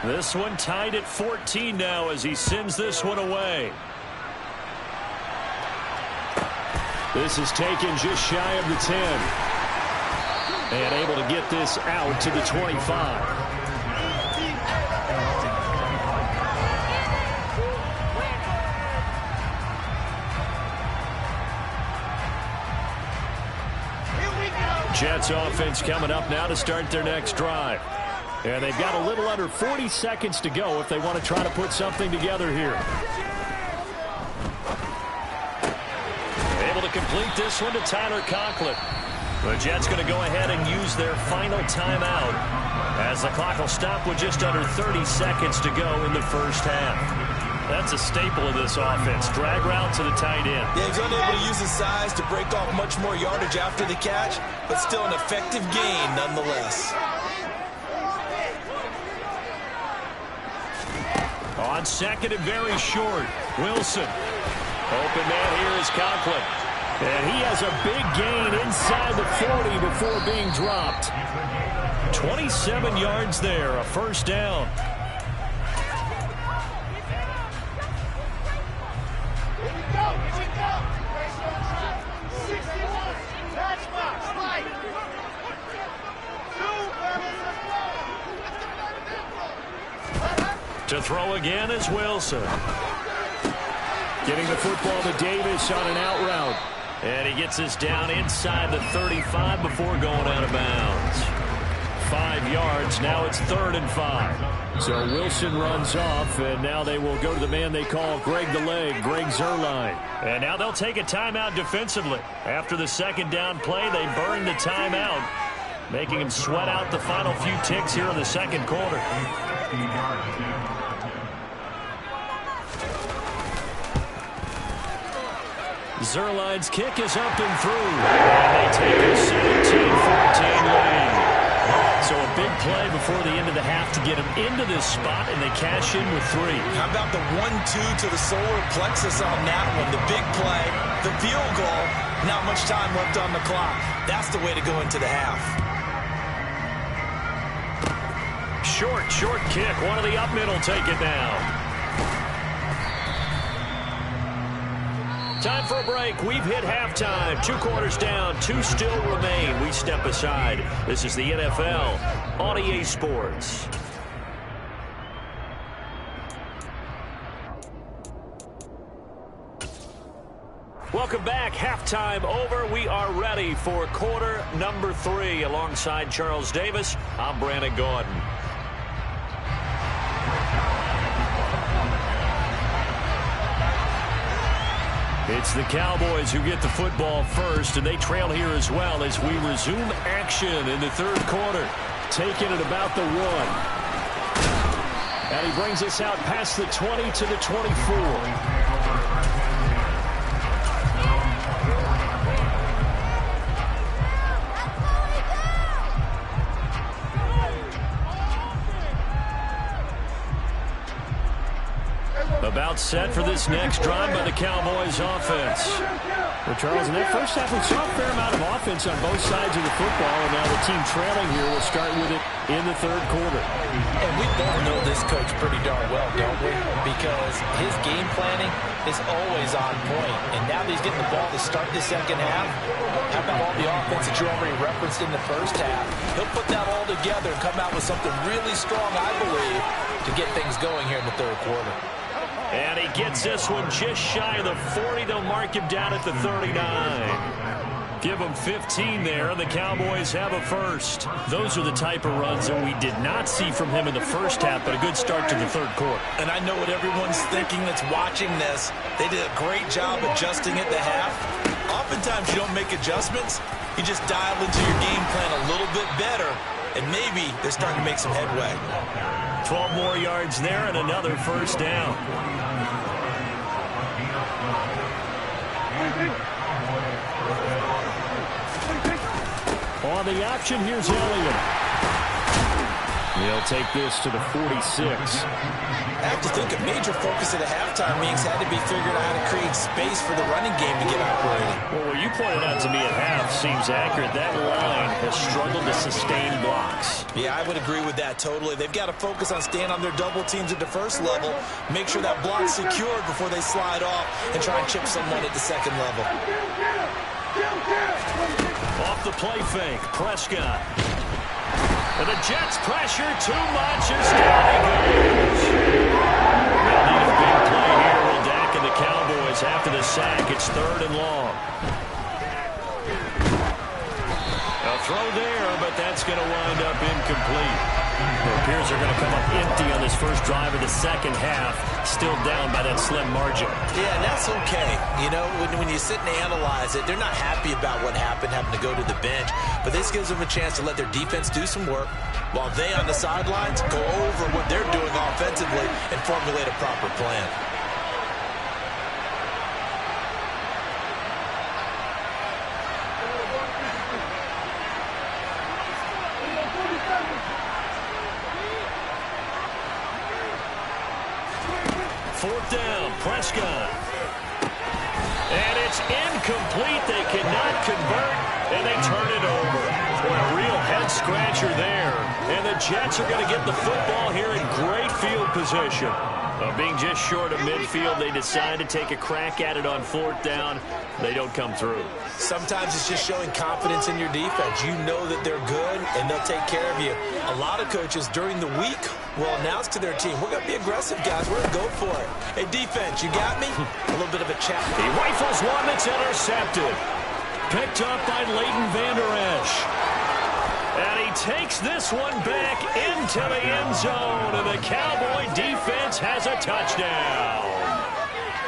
This one tied at 14 now as he sends this one away. This is taken just shy of the 10. And able to get this out to the 25. Jets offense coming up now to start their next drive. And they've got a little under 40 seconds to go if they want to try to put something together here. Able to complete this one to Tyler Conklin. The Jets going to go ahead and use their final timeout as the clock will stop with just under 30 seconds to go in the first half. That's a staple of this offense. Drag route to the tight end. Yeah, he's unable to use his size to break off much more yardage after the catch, but still an effective gain nonetheless. On second and very short, Wilson. Open man here is Conklin. And he has a big gain inside the 40 before being dropped. 27 yards there, a first down. To throw again is Wilson. Getting the football to Davis on an out route. And he gets this down inside the 35 before going out of bounds. 5 yards. Now it's 3rd and 5. So Wilson runs off, and now they will go to the man they call Greg the Leg, Greg Zuerlein. And now they'll take a timeout defensively. After the second down play, they burn the timeout, making him sweat out the final few ticks here in the second quarter. Zuerlein's kick is up and through. And they take a 17-14 lead. So a big play before the end of the half to get him into this spot, and they cash in with 3. How about the 1-2 to the solar plexus on that one? The big play, the field goal, not much time left on the clock. That's the way to go into the half. Short kick. One of the up middle take it down. Time for a break. We've hit halftime. 2 quarters down. 2 still remain. We step aside. This is the NFL on EA Sports. Welcome back. Halftime over. We are ready for quarter number 3. Alongside Charles Davis, I'm Brandon Gordon. It's the Cowboys who get the football first, and they trail here as well as we resume action in the third quarter. Taking it about the 1. And he brings us out past the 20 to the 24. About set for this next drive by the Cowboys offense. Well, Charles, in that first half, we saw a fair amount of offense on both sides of the football, and now the team trailing here will start with it in the third quarter. And we both know this coach pretty darn well, don't we? Because his game planning is always on point. And now that he's getting the ball to start the second half, how about all the offense that you already referenced in the first half? He'll put that all together and come out with something really strong, I believe, to get things going here in the third quarter. And he gets this one just shy of the 40. They'll mark him down at the 39. Give him 15 there, and the Cowboys have a first. Those are the type of runs that we did not see from him in the first half, but a good start to the third quarter. And I know what everyone's thinking that's watching this. They did a great job adjusting at the half. Oftentimes you don't make adjustments. You just dial into your game plan a little bit better, and maybe they're starting to make some headway. 12 more yards there and another first down. On the option, here's Elliott. He'll take this to the 46. I have to think a major focus at the halftime meetings had to be figuring out how to create space for the running game to get operating. Well, what you pointed out to me at half seems accurate. That line has struggled to sustain blocks. Yeah, I would agree with that totally. They've got to focus on staying on their double teams at the first level, make sure that block's secured before they slide off and try and chip someone at the second level. Off the play fake, Prescott. And the Jets pressure too much as down he goes. They'll need a big play here. Will Dak and the Cowboys after the sack. It's 3rd and long. A throw there, but that's going to wind up incomplete. It appears they're going to come up empty on this first drive of the second half. Still down by that slim margin. Yeah, and that's okay. You know, when you sit and analyze it, they're not happy about what happened, having to go to the bench. But this gives them a chance to let their defense do some work while they on the sidelines go over what they're doing offensively and formulate a proper plan. Fourth down, Prescott. And it's incomplete. They cannot convert, and they turn it over. Boy, a real head-scratcher there. And the Jets are going to get the football here in great field position. Being just short of midfield, they decide to take a crack at it on 4th down. They don't come through. Sometimes it's just showing confidence in your defense. You know that they're good, and they'll take care of you. A lot of coaches during the week will announce to their team, we're going to be aggressive, guys. We're going to go for it. Hey, defense, you got me? A little bit of a challenge. He rifles one that's intercepted. Picked up by Leighton Vander Esch. And he takes this one back into the end zone, and the Cowboy defense has a touchdown.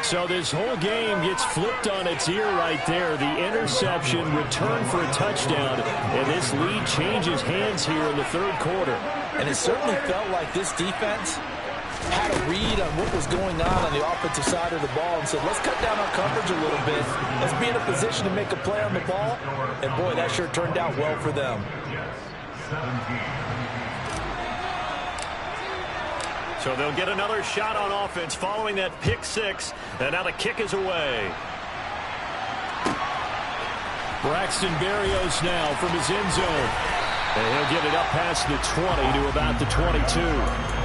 So this whole game gets flipped on its ear right there. The interception, return for a touchdown, and this lead changes hands here in the 3rd quarter. And it certainly felt like this defense had a read on what was going on the offensive side of the ball and said, let's cut down our coverage a little bit. Let's be in a position to make a play on the ball. And, boy, that sure turned out well for them. So they'll get another shot on offense following that pick 6. And now the kick is away. Braxton Berrios now from his end zone. And he'll get it up past the 20 to about the 22.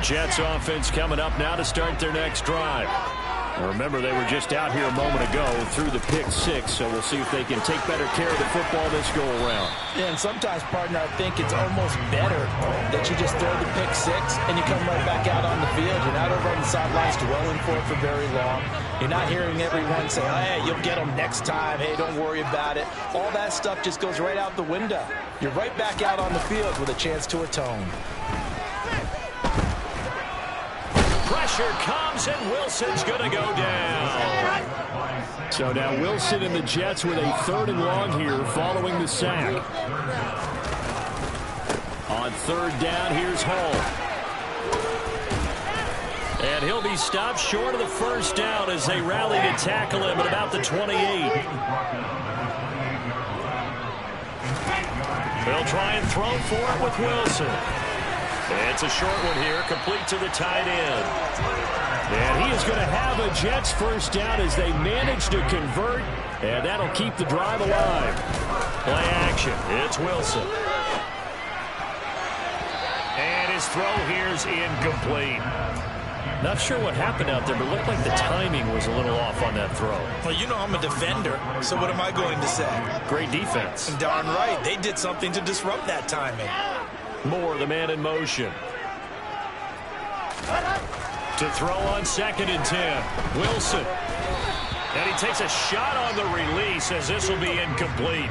Jets offense coming up now to start their next drive. Remember, they were just out here a moment ago through the pick 6, so we'll see if they can take better care of the football this go-around. Yeah, and sometimes, partner, I think it's almost better that you just throw the pick 6 and you come right back out on the field. You're not over on the sidelines dwelling for it for very long. You're not hearing everyone say, oh, hey, you'll get them next time. Hey, don't worry about it. All that stuff just goes right out the window. You're right back out on the field with a chance to atone. Pressure comes, and Wilson's going to go down. So now Wilson and the Jets with a 3rd and long here following the sack. On 3rd down, here's Hall. And he'll be stopped short of the 1st down as they rally to tackle him at about the 28. They'll try and throw for it with Wilson. It's a short one here, complete to the tight end. And he is going to have a Jets 1st down as they manage to convert, and that'll keep the drive alive. Play action, it's Wilson. And his throw here's incomplete. Not sure what happened out there, but it looked like the timing was a little off on that throw. Well, you know I'm a defender, so what am I going to say? Great defense. Darn right. They did something to disrupt that timing. Moore, the man in motion. To throw on 2nd and 10. Wilson. And he takes a shot on the release as this will be incomplete.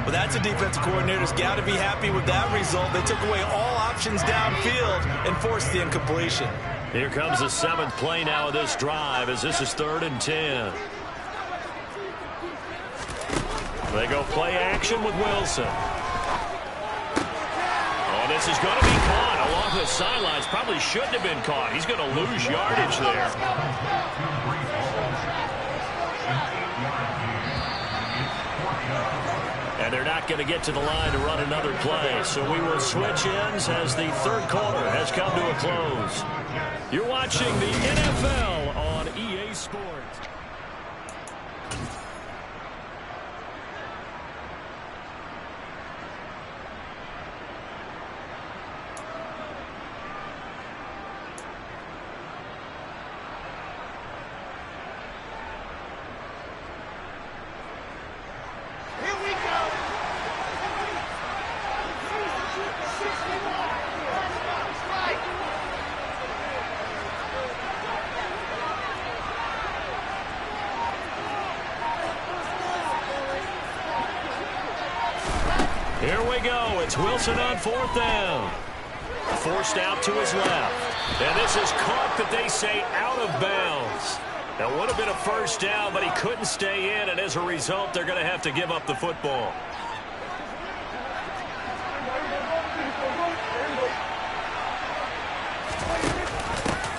Well, that's a defensive coordinator's got to be happy with that result. They took away all options downfield and forced the incompletion. Here comes the 7th play now of this drive as this is 3rd and 10. They go play action with Wilson. Oh, this is going to be caught along off the sidelines. Probably shouldn't have been caught. He's going to lose yardage there. And they're not going to get to the line to run another play. So we will switch ends as the third quarter has come to a close. You're watching the NFL on EA Sports. Here we go. It's Wilson on fourth down. Forced out to his left. And this is caught that they say out of bounds. That would have been a first down, but he couldn't stay in, and as a result, they're going to have to give up the football.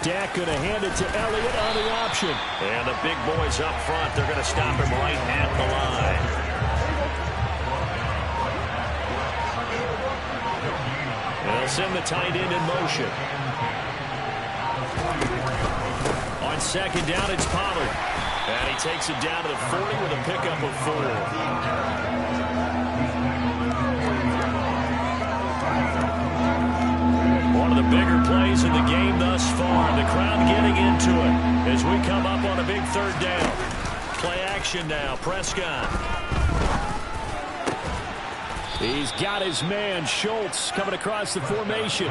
Dak going to hand it to Elliott on the option. And the big boys up front, they're going to stop him right at the line. They'll send the tight end in motion. On second down, it's Pollard. And he takes it down to the 40 with a pickup of 4. One of the bigger plays in the game thus far. The crowd getting into it as we come up on a big third down. Play action now. Prescott. He's got his man, Schultz, coming across the formation.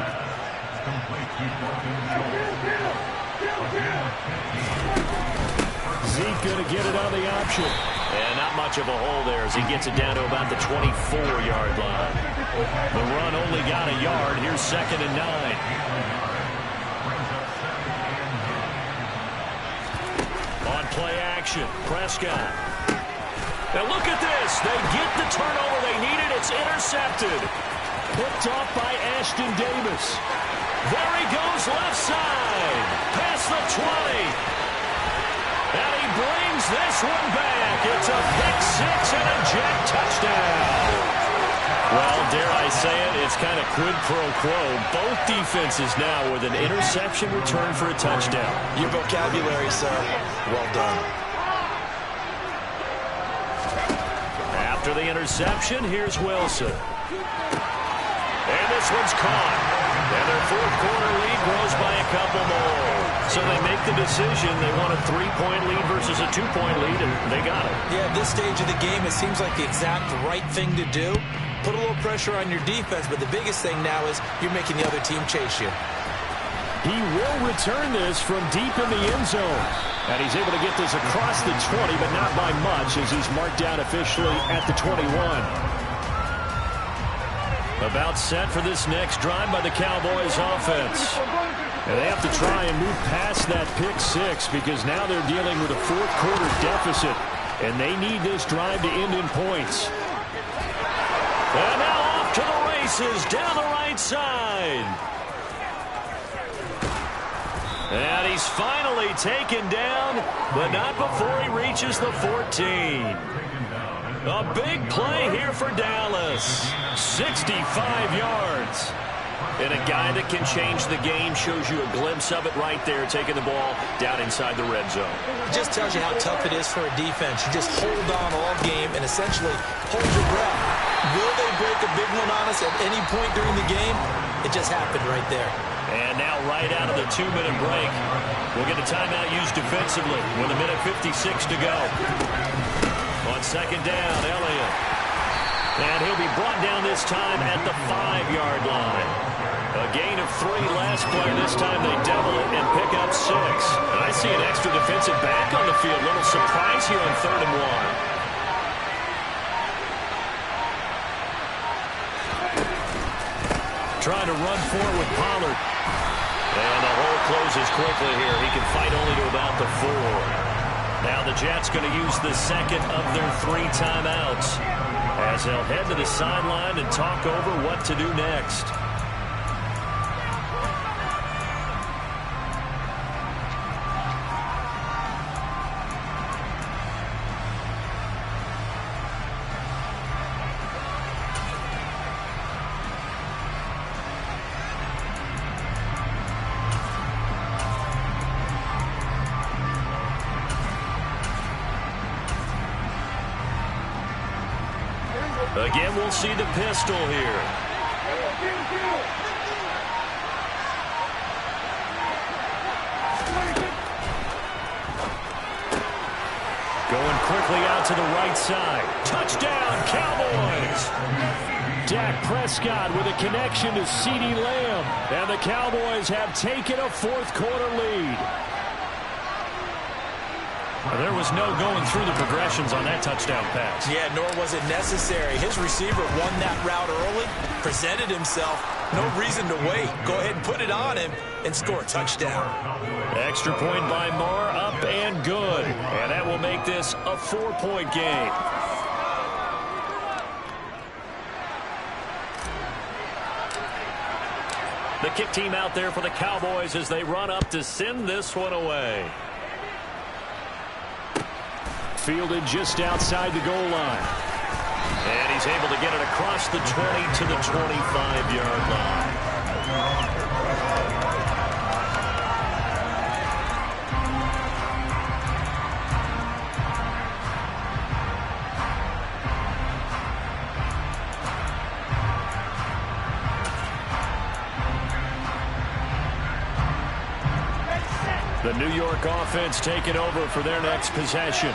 Zeke going to get it on the option. And not much of a hole there as he gets it down to about the 24-yard line. The run only got a yard. Here's 2nd and 9. On play action, Prescott. Now look at this. They get the turnover they needed. It's intercepted. Picked off by Ashton Davis. There he goes left side. Past the 20. And he brings this one back. It's a pick 6 and a jet touchdown. Well, dare I say it, it's kind of quid pro quo. Both defenses now with an interception return for a touchdown. Your vocabulary, sir. Well done. After the interception, here's Wilson. And this one's caught. And their fourth quarter lead grows by a couple more. So they make the decision. They want a 3-point lead versus a 2-point lead, and they got it. Yeah, at this stage of the game, it seems like the exact right thing to do. Put a little pressure on your defense, but the biggest thing now is you're making the other team chase you. He will return this from deep in the end zone. And he's able to get this across the 20, but not by much as he's marked down officially at the 21. About set for this next drive by the Cowboys offense. And they have to try and move past that pick 6 because now they're dealing with a fourth quarter deficit. And they need this drive to end in points. And now off to the races down the right side. And he's finally taken down, but not before he reaches the 14. A big play here for Dallas. 65 yards. And a guy that can change the game shows you a glimpse of it right there, taking the ball down inside the red zone. It just tells you how tough it is for a defense. You just hold on all game and essentially hold your breath. Will they break a big one on us at any point during the game? It just happened right there. And now right out of the 2-minute break, we'll get a timeout used defensively with 1:56 to go. On second down, Elliott. And he'll be brought down this time at the 5-yard line. A gain of 3 last play. This time they double it and pick up 6. And I see an extra defensive back on the field. Little surprise here on 3rd and 1. Trying to run for it with Pollard. And the hole closes quickly here. He can fight only to about the 4. Now the Jets going to use the second of their 3 timeouts as they'll head to the sideline and talk over what to do next. Again, we'll see the pistol here. Going quickly out to the right side. Touchdown, Cowboys! Dak Prescott with a connection to CeeDee Lamb. And the Cowboys have taken a fourth-quarter lead. There was no going through the progressions on that touchdown pass. Yeah, nor was it necessary. His receiver won that route early, presented himself. No reason to wait. Go ahead and put it on him and score a touchdown. Extra point by Moore, up and good. And that will make this a 4-point game. The kick team out there for the Cowboys as they run up to send this one away. Fielded just outside the goal line. And he's able to get it across the 20 to the 25-yard line. The New York offense taking over for their next possession.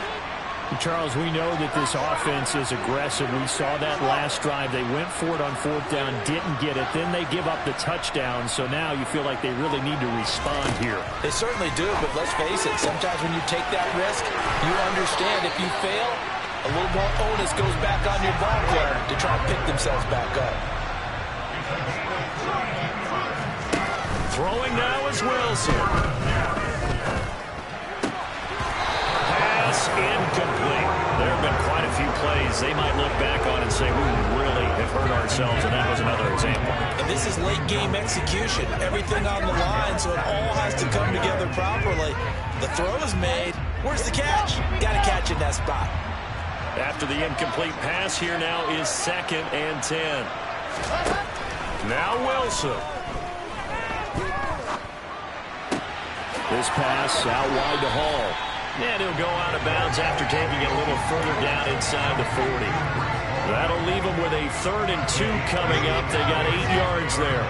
Charles, we know that this offense is aggressive. We saw that last drive. They went for it on fourth down, didn't get it. Then they give up the touchdown. So now you feel like they really need to respond here. They certainly do, but let's face it. Sometimes when you take that risk, you understand if you fail, a little more onus goes back on your ball player to try to pick themselves back up. Throwing now is Wilson. Incomplete. There have been quite a few plays they might look back on and say, we really have hurt ourselves, and that was another example. And this is late game execution. Everything on the line, so it all has to come together properly. The throw is made. Where's the catch? Got to catch in that spot. After the incomplete pass, here now is 2nd and 10. Now Wilson. This pass out wide to Hall. And he'll go out of bounds after taking it a little further down inside the 40. That'll leave them with a 3rd and 2 coming up. They got 8 yards there.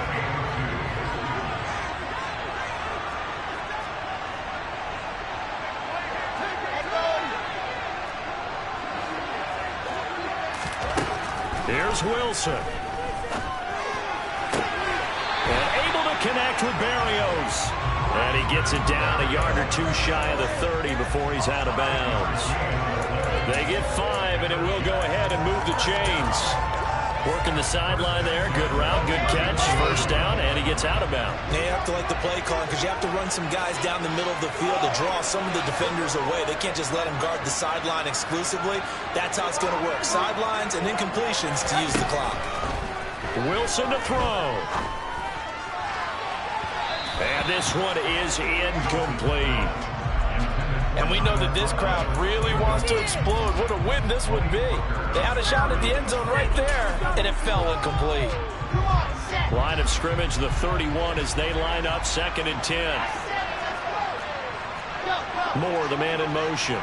Here's Wilson. And able to connect with Berrios. And he gets it down a yard or 2 shy of the 30 before he's out of bounds. They get 5, and it will go ahead and move the chains. Working the sideline there. Good route, good catch. First down, and he gets out of bounds. Yeah, you have to like the play calling because you have to run some guys down the middle of the field to draw some of the defenders away. They can't just let them guard the sideline exclusively. That's how it's going to work. Sidelines and incompletions to use the clock. Wilson to throw. And this one is incomplete. And we know that this crowd really wants to explode. What a win this would be. They had a shot at the end zone right there, and it fell incomplete. Line of scrimmage, the 31 as they line up 2nd and 10. Moore, the man in motion.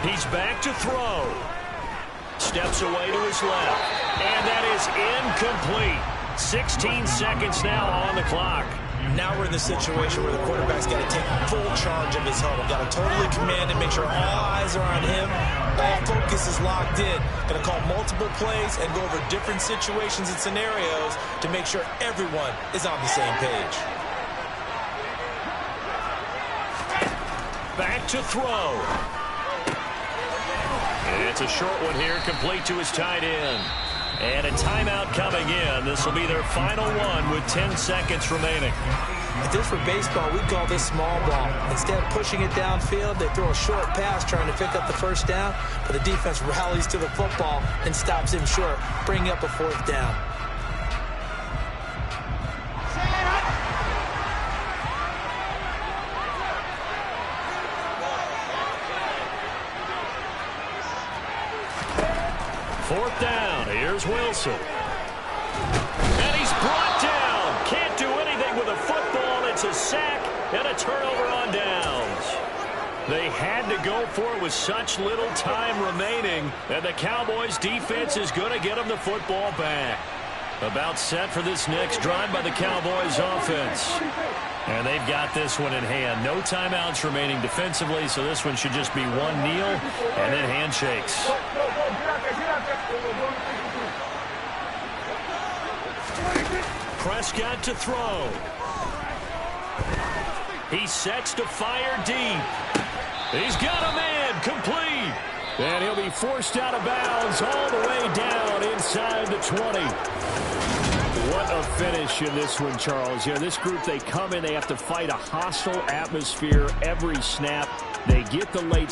He's back to throw. Steps away to his left. And that is incomplete. 16 seconds now on the clock. Now we're in the situation where the quarterback's got to take full charge of his huddle. Got to totally command and make sure all eyes are on him. All focus is locked in. Going to call multiple plays and go over different situations and scenarios to make sure everyone is on the same page. Back to throw. It's a short one here, complete to his tight end. And a timeout coming in. This will be their final one with 10 seconds remaining. If this were baseball, we'd call this small ball. Instead of pushing it downfield, they throw a short pass trying to pick up the first down, but the defense rallies to the football and stops him short, bringing up a 4th down. Fourth down. Here's Wilson. And he's brought down. Can't do anything with a football. It's a sack and a turnover on downs. They had to go for it with such little time remaining, and the Cowboys' defense is going to get them the football back. About set for this next drive by the Cowboys' offense. And they've got this one in hand. No timeouts remaining defensively, so this one should just be one kneel and then handshakes. Prescott to throw. He sets to fire deep. He's got a man, complete. And he'll be forced out of bounds all the way down inside the 20. What a finish in this one, Charles. You know, this group, they come in, they have to fight a hostile atmosphere every snap. They get the late